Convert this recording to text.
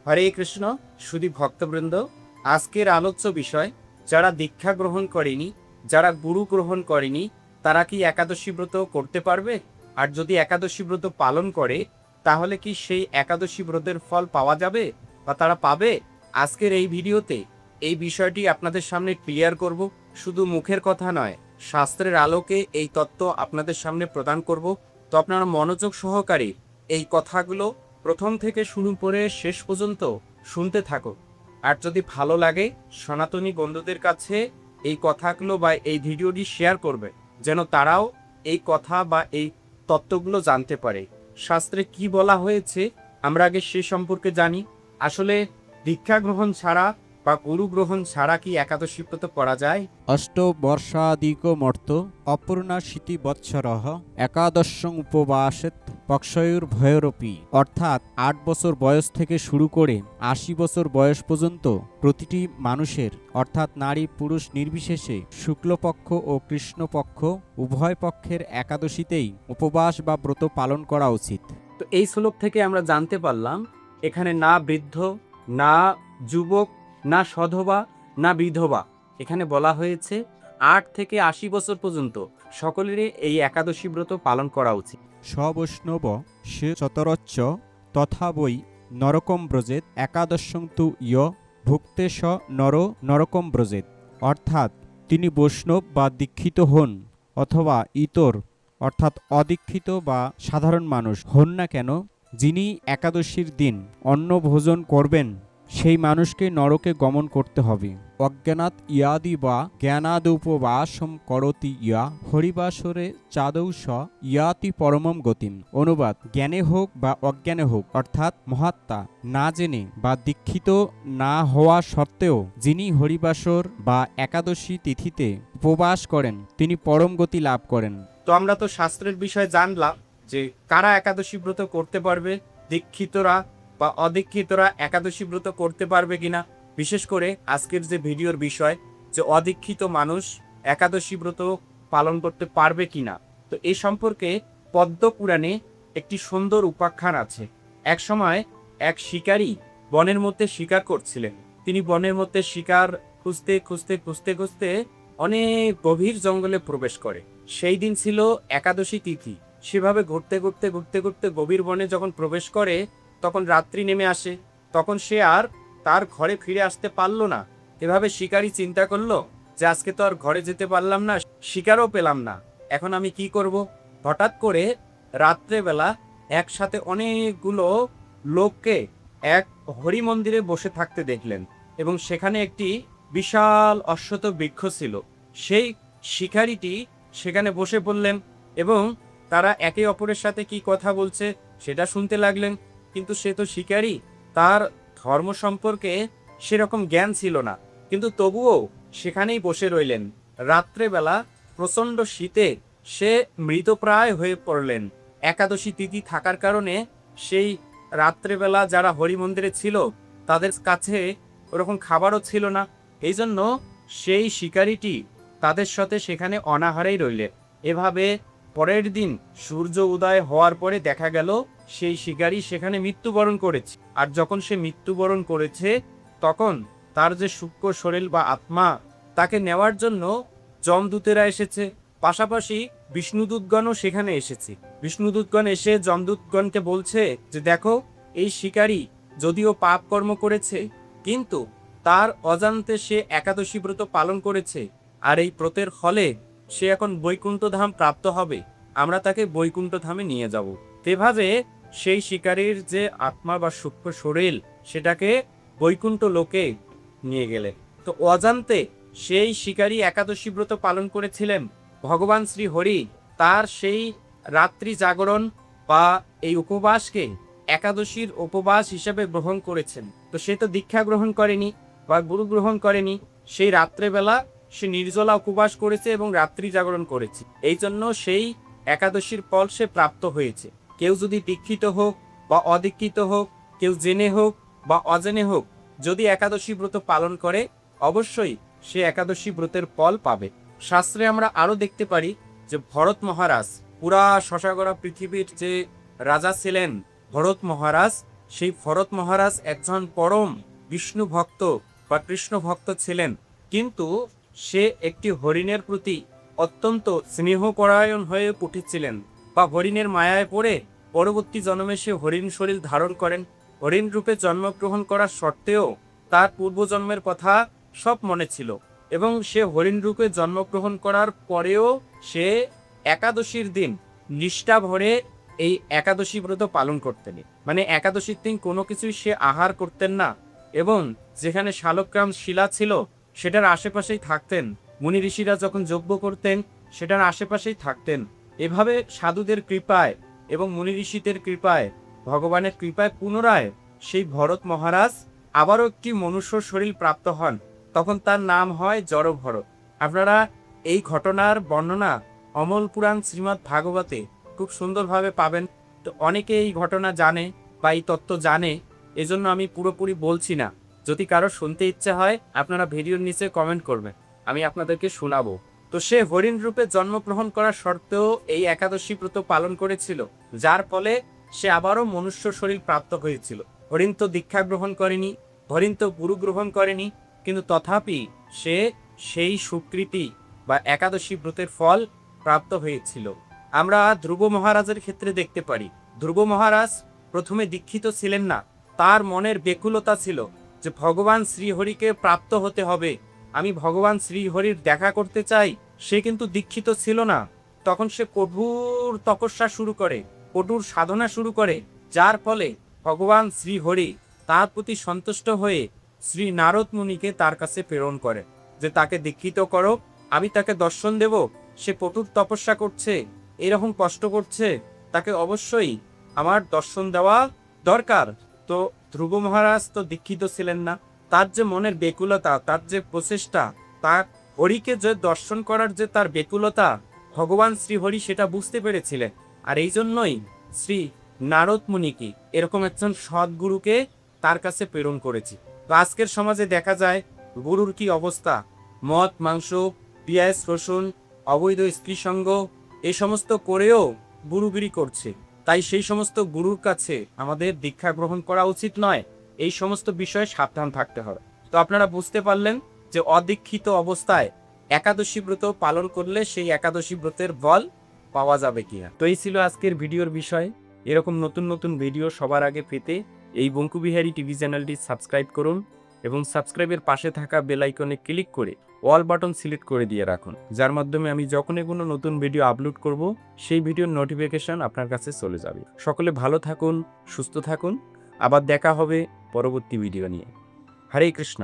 হরে কৃষ্ণ। সুধী ভক্তবৃন্দ, আজকের আলোচ্য বিষয়, যারা দীক্ষা গ্রহণ করেনি, যারা গুরু গ্রহণ করেনি, তারা কি একাদশী ব্রত করতে পারবে? আর যদি একাদশী ব্রত পালন করে, তাহলে কি সেই একাদশী ব্রতের ফল পাওয়া যাবে বা তারা পাবে? আজকের এই ভিডিওতে এই বিষয়টি আপনাদের সামনে ক্লিয়ার করব। শুধু মুখের কথা নয়, শাস্ত্রের আলোকে এই তত্ত্ব আপনাদের সামনে প্রদান করব। তো আপনারা মনোযোগ সহকারে এই কথাগুলো প্রথম থেকে শুরু করে শেষ পর্যন্ত শুনতে থাকো। আর যদি ভালো লাগে, সনাতনী বন্ধুদের কাছে এই কথাগুলো বা এই ভিডিওটি শেয়ার করবে, যেন তারাও এই কথা বা এই তত্ত্বগুলো জানতে পারে। শাস্ত্রে কি বলা হয়েছে আমরা আগে সে সম্পর্কে জানি। আসলে দীক্ষা গ্রহণ ছাড়া বা গুরু গ্রহণ ছাড়া কি একাদশী ব্রত করা যায়? অষ্টবর্ষাদিকমর্ত অপূর্ণাশীতি বৎসরः একাদশং উপবাসেত পক্ষয়োর্ভয়োরপি। অর্থাৎ ৮ বছর বয়স থেকে শুরু করে ৮০ বছর বয়স পর্যন্ত প্রতিটি মানুষের, অর্থাৎ নারী পুরুষ নির্বিশেষে, শুক্লপক্ষ ও কৃষ্ণপক্ষ উভয় পক্ষের একাদশীতেই উপবাস বা ব্রত পালন করা উচিত। তো এই শ্লোক থেকে আমরা জানতে পারলাম, এখানে না বৃদ্ধ, না যুবক, না সধবা, না বিধবা, এখানে বলা হয়েছে ৮ থেকে ৮০ বছর পর্যন্ত সকলেরই এই একাদশী ব্রত পালন করা উচিত। সবৈষ্ণব সে চতরচ্চ তথা বৈ নরকম ব্রজেত একাদশং তু ইয় ভুক্তে স নর নরকম ব্রজেত। অর্থাৎ তিনি বৈষ্ণব বা দীক্ষিত হন অথবা ইতর, অর্থাৎ অদীক্ষিত বা সাধারণ মানুষ হন না কেন, যিনি একাদশীর দিন অন্ন ভোজন করবেন সেই মানুষকে নরকে গমন করতে হবে। অজ্ঞানাৎ ইয়াদি বা জ্ঞানাদুপবাসম করতি ইয়া হরিবাসরে চাদৌ স ইয়াতি পরমম গতিম। অনুবাদ: জ্ঞানে হোক বা অজ্ঞানে হোক, অর্থাৎ মহাত্মা না জেনে বা দীক্ষিত না হওয়া সত্ত্বেও যিনি হরিবাসর বা একাদশী তিথিতে উপবাস করেন তিনি পরম গতি লাভ করেন। তো আমরা তো শাস্ত্রের বিষয়ে জানলাম যে কারা একাদশী ব্রত করতে পারবে, দীক্ষিতরা বা অদীক্ষিতরা একাদশী ব্রত করতে পারবে কিনা। বিশেষ করে আজকের যে ভিডিওর বিষয়, যে অদীক্ষিত মানুষ একাদশী ব্রত পালন করতে পারবে কিনা। তো এই সম্পর্কে পদ্ম পুরাণে একটি সুন্দর উপাখ্যান আছে। এক সময় এক শিকারী বনের মধ্যে শিকার করছিলেন। তিনি বনের মধ্যে শিকার খুঁজতে খুঁজতে খুঁজতে খুঁজতে অনেক গভীর জঙ্গলে প্রবেশ করে। সেই দিন ছিল একাদশী তিথি। সেভাবে ঘুরতে ঘুরতে ঘুরতে ঘুরতে গভীর বনে যখন প্রবেশ করে, তখন রাত্রি নেমে আসে। তখন সে আর তার ঘরে ফিরে আসতে পারলো না। এভাবে শিকারী চিন্তা করলো যে আজকে তো আর ঘরে যেতে পারলাম না, শিকারও পেলাম না, এখন আমি কি করব। হঠাৎ করে রাত্রেবেলা একসাথে অনেকগুলো লোককে এক হরি মন্দিরে বসে থাকতে দেখলেন, এবং সেখানে একটি বিশাল অশ্বত্থ বৃক্ষ ছিল। সেই শিকারীটি সেখানে বসে পড়লেন এবং তারা একে অপরের সাথে কি কথা বলছে সেটা শুনতে লাগলেন। কিন্তু সে তো শিকারী, তার ধর্ম সম্পর্কে সেরকম জ্ঞান ছিল না, কিন্তু তবুও সেখানেই বসে রইলেন। রাত্রেবেলা প্রচণ্ড শীতে সে মৃতপ্রায় হয়ে পড়লেন। একাদশী তিথি থাকার কারণে সেই রাত্রেবেলা যারা হরি মন্দিরে ছিল তাদের কাছে ওরকম খাবারও ছিল না। এই জন্য সেই শিকারীটি তাদের সাথে সেখানে অনাহারেই রইলেন। এভাবে পরের দিন সূর্য উদয় হওয়ার পরে দেখা গেল সেই শিকারী সেখানে মৃত্যুবরণ করেছে। আর যখন সে মৃত্যুবরণ করেছে, তখন তার যে সূক্ষ্ম শরীর বা আত্মা, তাকে নেওয়ার জন্য যমদূতেরা এসেছে। পাশাপাশি বিষ্ণুদূতগণও সেখানে এসেছে। বিষ্ণুদূতগণ এসে যমদূতগণকে বলছে যে দেখো, এই শিকারী যদিও পাপ কর্ম করেছে, কিন্তু তার অজান্তে সে একাদশী ব্রত পালন করেছে, আর এই ব্রতের ফলে সে এখন বৈকুণ্ঠ ধাম প্রাপ্ত হবে। আমরা তাকে বৈকুণ্ঠ ধামে নিয়ে যাব। তেভাবে সেই শিকারীর যে আত্মা বা সূক্ষ্ম শরীর, সেটাকে বৈকুণ্ঠ লোকে নিয়ে গেলে। তো অজান্তে সেই শিকারী একাদশী ব্রত পালন করেছিলেন। ভগবান শ্রী হরি তার সেই রাত্রি জাগরণ বা এই উপবাসকে একাদশীর উপবাস হিসেবে গ্রহণ করেছেন। তো সে তো দীক্ষা গ্রহণ করেনি বা গুরু গ্রহণ করেনি, সেই রাত্রেবেলা সে নির্জলা উপবাস করেছে এবং রাত্রি জাগরণ করেছে। এই জন্য সেই একাদশীর ফল সে প্রাপ্ত হয়েছে। কেউ যদি দীক্ষিত হোক বা অদীক্ষিত হোক, কেউ জেনে হোক বা অজেনে হোক, যদি একাদশী ব্রত পালন করে, অবশ্যই সে একাদশী ব্রতের ফল পাবে। শাস্ত্রে আমরা আরো দেখতে পারি যে ভরত মহারাজ, পুরা শশাগড়া পৃথিবীর যে রাজা ছিলেন ভরত মহারাজ, সেই ভরত মহারাজ একজন পরম বিষ্ণু ভক্ত বা কৃষ্ণ ভক্ত ছিলেন, কিন্তু সে একটি হরিণের প্রতি অত্যন্ত স্নেহপরায়ণ হয়ে উঠেছিলেন বা হরিণের মায়ায় পড়ে পরবর্তী জন্মে সে হরিণ শরীর ধারণ করেন। হরিণ রূপে জন্মগ্রহণ করার সত্ত্বেও তার পূর্বজন্মের কথা সব মনে ছিল, এবং সে হরিণ রূপে জন্মগ্রহণ করার পরেও সে একাদশীর দিন নিষ্ঠা ভরে এই একাদশী ব্রত পালন করতেন। মানে একাদশীর দিন কোনো কিছুই সে আহার করতেন না, এবং যেখানে শালগ্রাম শিলা ছিল সেটার আশেপাশেই থাকতেন। মুনি ঋষিরা যখন যজ্ঞ করতেন সেটার আশেপাশেই থাকতেন। এভাবে সাধুদের কৃপায় এবং মুনি ঋষিদের কৃপায়, ভগবানের কৃপায় পুনরায় সেই ভরত মহারাজ আবারও একটি মনুষ্য শরীর প্রাপ্ত হন। তখন তার নাম হয় জড়ভরত। আপনারা এই ঘটনার বর্ণনা অমল পুরাণ শ্রীমদ্ ভাগবতে খুব সুন্দরভাবে পাবেন। তো অনেকে এই ঘটনা জানে বা এই তত্ত্ব জানে, এজন্য আমি পুরোপুরি বলছি না। যদি কারো শুনতে ইচ্ছে হয় আপনারা ভিডিওর নিচে কমেন্ট করবেন, আমি আপনাদেরকে শোনাবো। তো সে হরিণ রূপে জন্মগ্রহণ করার সত্ত্বেও এই একাদশী ব্রত পালন করেছিল, যার ফলে সে আবারও মনুষ্য শরীর প্রাপ্ত হয়েছিল। হরিণ তো দীক্ষা গ্রহণ করেনি, হরিণ তো গুরু গ্রহণ করেনি, কিন্তু তথাপি সে সেই সুকৃতি বা একাদশী ব্রতের ফল প্রাপ্ত হয়েছিল। আমরা ধ্রুব মহারাজের ক্ষেত্রে দেখতে পারি, ধ্রুব মহারাজ প্রথমে দীক্ষিত ছিলেন না। তার মনের বেকুলতা ছিল যে ভগবান শ্রীহরিকে প্রাপ্ত হতে হবে, আমি ভগবান শ্রীহরির দেখা করতে চাই। সে কিন্তু দীক্ষিত ছিল না। তখন সে কঠোর তপস্যা শুরু করে, কঠোর সাধনা শুরু করে, যার ফলে ভগবান শ্রীহরি তার প্রতি সন্তুষ্ট হয়ে শ্রী নারদ মুনিকে তার কাছে প্রেরণ করে যে তাকে দীক্ষিত করো, আমি তাকে দর্শন দেব। সে কঠোর তপস্যা করছে, এরকম কষ্ট করছে, তাকে অবশ্যই আমার দর্শন দেওয়া দরকার। তো ধ্রুব মহারাজ তো দীক্ষিত ছিলেন না। তার যে মনের বেকুলতা, তার যে প্রচেষ্টা, তার হরিকে যে দর্শন করার যে তার বেকুলতা, ভগবান শ্রীহরি সেটা বুঝতে পেরেছিলেন। আর এই জন্যই শ্রী নারদ মুনিকে এরকম একজন সদ্গুরুকে তার কাছে প্রেরণ করেছি। তো আজকের সমাজে দেখা যায় গুরুর কি অবস্থা, মদ মাংস পেঁয়াজ রসুন অবৈধ স্ত্রী সঙ্গ এই সমস্ত করেও গুরুগিরি করছে। তাই সেই সমস্ত গুরুর কাছে আমাদের দীক্ষা গ্রহণ করা উচিত নয়, এই সমস্ত বিষয়ে সাবধান থাকতে হবে। তো আপনারা বুঝতে পারলেন যে অদীক্ষিত অবস্থায় একাদশী ব্রত পালন করলে সেই একাদশী ব্রতের ফল পাওয়া যাবে কিনা। তো এই ছিল আজকের ভিডিওর বিষয়। এরকম নতুন নতুন ভিডিও সবার আগে পেতে এই বঙ্কুবিহারী টিভি চ্যানেলটি সাবস্ক্রাইব করুন, এবং সাবস্ক্রাইবের পাশে থাকা বেল আইকনে ক্লিক করে অল বাটন সিলেক্ট করে দিয়ে রাখুন, যার মাধ্যমে আমি যখনই কোনো নতুন ভিডিও আপলোড করব সেই ভিডিওর নোটিফিকেশন আপনার কাছে চলে যাবে। সকলে ভালো থাকুন, সুস্থ থাকুন, আবার দেখা হবে পরবর্তী ভিডিও নিয়ে। হরে কৃষ্ণ।